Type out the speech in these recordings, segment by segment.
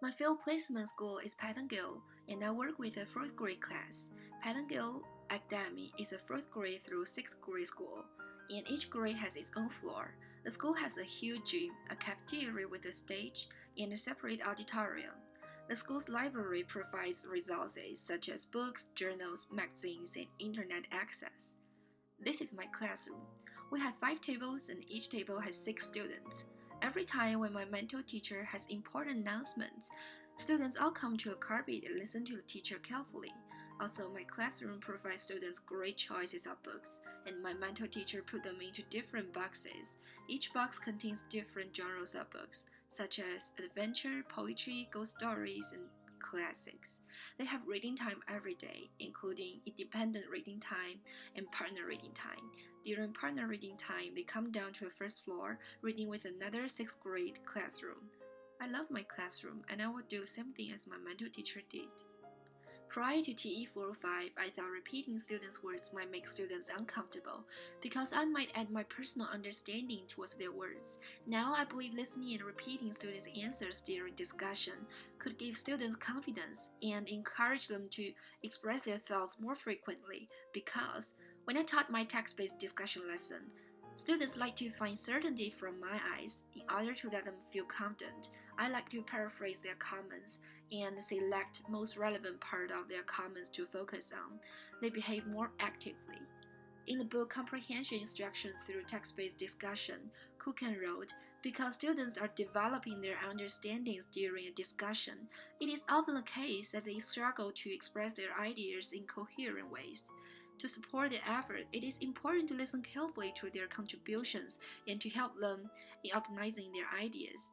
My field placement school is Pettingill, and I work with a 4th grade class. Pettingill Academy is a 4th grade through 6th grade school, and each grade has its own floor. The school has a huge gym, a cafeteria with a stage, and a separate auditorium. The school's library provides resources such as books, journals, magazines, and internet access. This is my classroom. We have 5 tables, and each table has 6 students. Every time when my mentor teacher has important announcements, students all come to a carpet and listen to the teacher carefully. Also, my classroom provides students great choices of books, and my mentor teacher put them into different boxes. Each box contains different genres of books, such as adventure, poetry, ghost stories, and classics. They have reading time every day, including independent reading time and partner reading time. During partner reading time, they come down to the first floor, reading with another 6th grade classroom. I love my classroom, and I will do the same thing as my mentor teacher did. Prior to TE 405, I thought repeating students' words might make students uncomfortable because I might add my personal understanding towards their words. Now I believe listening and repeating students' answers during discussion could give students confidence and encourage them to express their thoughts more frequently because when I taught my text-based discussion lesson, students like to find certainty from my eyes in order to let them feel confident. I like to paraphrase their comments and select most relevant part of their comments to focus on. They behave more actively. In the book Comprehension Instruction Through Text-Based Discussion, Kukan wrote, because students are developing their understandings during a discussion, it is often the case that they struggle to express their ideas in coherent ways. To support their effort, it is important to listen carefully to their contributions and to help them in organizing their ideas.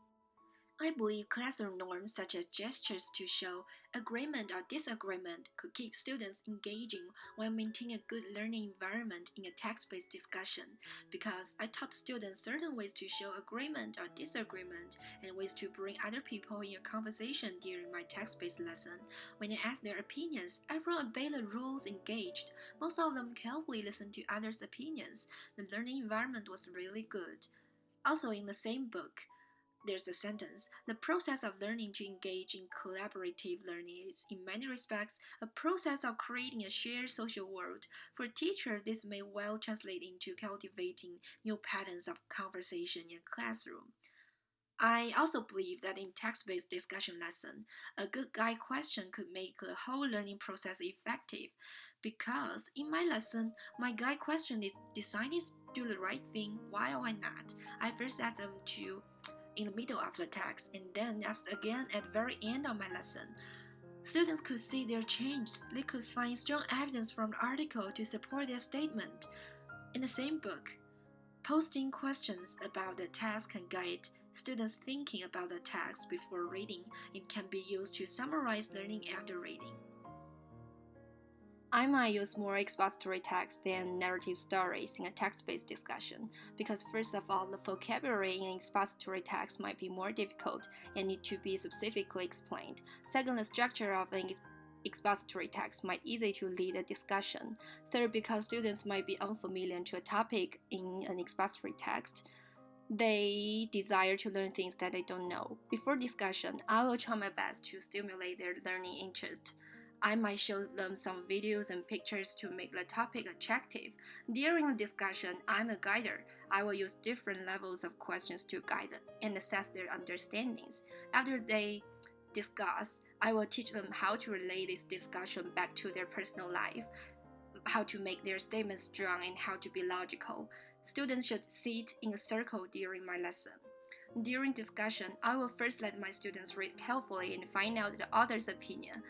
I believe classroom norms such as gestures to show agreement or disagreement could keep students engaging while maintaining a good learning environment in a text-based discussion because I taught students certain ways to show agreement or disagreement and ways to bring other people in a conversation during my text-based lesson. When I asked their opinions, everyone obeyed the rules engaged. Most of them carefully listened to others' opinions. The learning environment was really good. Also, in the same book, there's a sentence. The process of learning to engage in collaborative learning is, in many respects, a process of creating a shared social world. For a teacher, this may well translate into cultivating new patterns of conversation in a classroom. I also believe that in text-based discussion lesson, a good guide question could make the whole learning process effective. Because in my lesson, my guide question is designed to do the right thing. Why or why not? I first add them to in the middle of the text and then asked again at the very end of my lesson. Students could see their changes. They could find strong evidence from the article to support their statement. In the same book, posting questions about the text can guide students thinking about the text before reading and can be used to summarize learning after reading. I might use more expository text than narrative stories in a text-based discussion because first of all, the vocabulary in expository text might be more difficult and need to be specifically explained. Second, the structure of an expository text might easy to lead a discussion. Third, because students might be unfamiliar to a topic in an expository text, they desire to learn things that they don't know. Before discussion, I will try my best to stimulate their learning interest. I might show them some videos and pictures to make the topic attractive. During the discussion, I'm a guider. I will use different levels of questions to guide them and assess their understandings. After they discuss, I will teach them how to relate this discussion back to their personal life, how to make their statements strong, and how to be logical. Students should sit in a circle during my lesson. During discussion, I will first let my students read carefully and find out the author's opinion.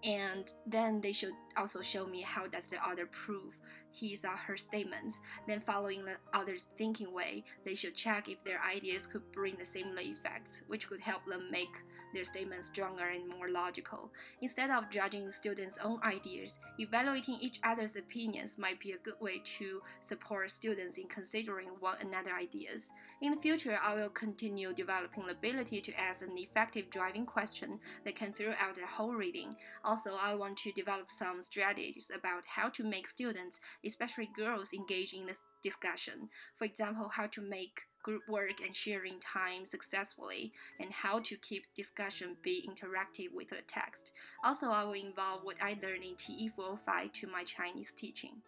And then they should also show me how does the author prove his or her statements. Then following the author's thinking way, they should check if their ideas could bring the similar effects, which could help them make their statements stronger and more logical. Instead of judging students' own ideas, evaluating each other's opinions might be a good way to support students in considering one another's ideas. In the future, I will continue developing the ability to ask an effective driving question that can throw out the whole reading. Also, I want to develop some strategies about how to make students, especially girls, engage in this discussion. For example, how to make group work and sharing time successfully, and how to keep discussion be interactive with the text. Also, I will involve what I learned in TE 405 to my Chinese teaching.